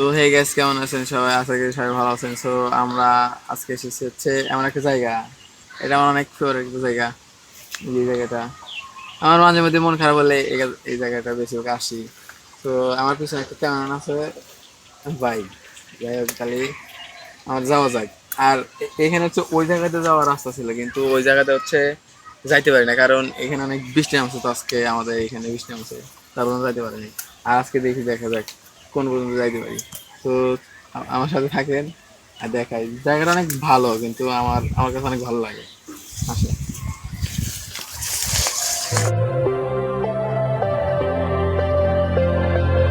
তো hey guys, কেমন আছেন সবাই? আশা করি সবাই ভালো আছেন। সো আমরা আজকে এসেছি হচ্ছে এমন একটা জায়গা। এটা আমার অনেক ফেভারিট একটা জায়গা। এই জায়গাটা আমার মাঝে মধ্যে মন খারাপ হলে এই জায়গাটা বেশিরভাগ আসি। তো আমার পিছনে একটা কেমন আছে ভাই, যাই হোক তাহলে আমার যাওয়া যাক। আর এখানে হচ্ছে ওই জায়গাতে যাওয়ার রাস্তা ছিল, কিন্তু ওই জায়গাতে হচ্ছে যাইতে পারি না, কারণ এখানে অনেক বৃষ্টি নামছে। তো আজকে আমাদের এখানে বৃষ্টি নামছে, তার জন্য যাইতে পারিনি। আর আজকে দেখি, দেখা যাক কোন পর্যন্ত যাইতে পারি। তো আমার সাথে থাকেন আর দেখাই। জায়গাটা অনেক ভালো, কিন্তু আমার কাছে অনেক ভালো লাগে আসলে।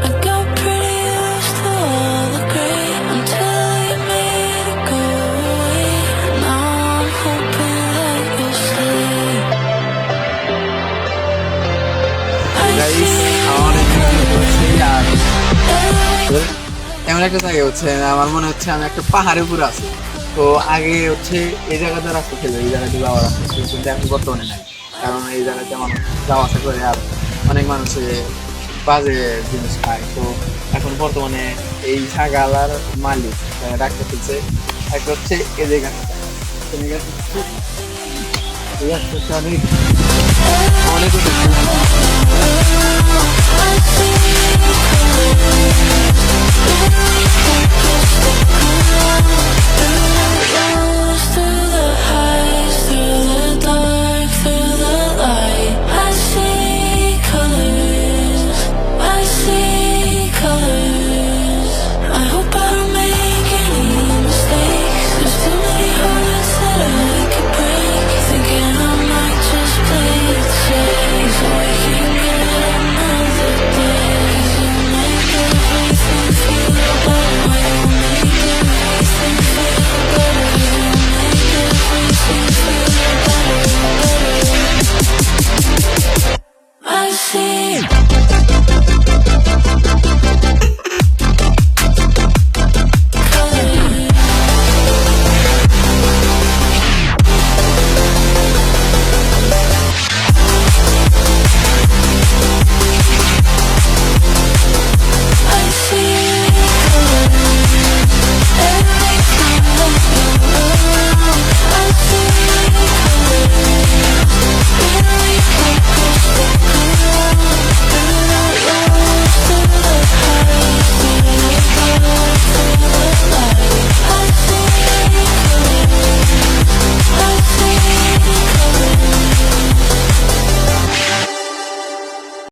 I got pretty used to all the gray until you made it go away. Now I'm hoping that you'll stay. I guys, see আমার এখানে হচ্ছে আর every এমন একটা জায়গা হচ্ছে, আমার মনে হচ্ছে আমি একটা পাহাড়ের উপরে আছি। তো আগে হচ্ছে এই জায়গাতে রাস্তা ছিল, এই জায়গাতে যাওয়ার রাস্তা ছিল, কিন্তু এখন বর্তমানে নাই। কারণ এই জায়গাতে মানুষ যাওয়া আসা করে, আর অনেক মানুষ বাজে জিনিস খায়। তো এখন বর্তমানে এই জায়গার মালিক ডাক্তার হচ্ছে একটা হচ্ছে এই জায়গাটা। এই রাস্তাটা অনেক অনেক I see you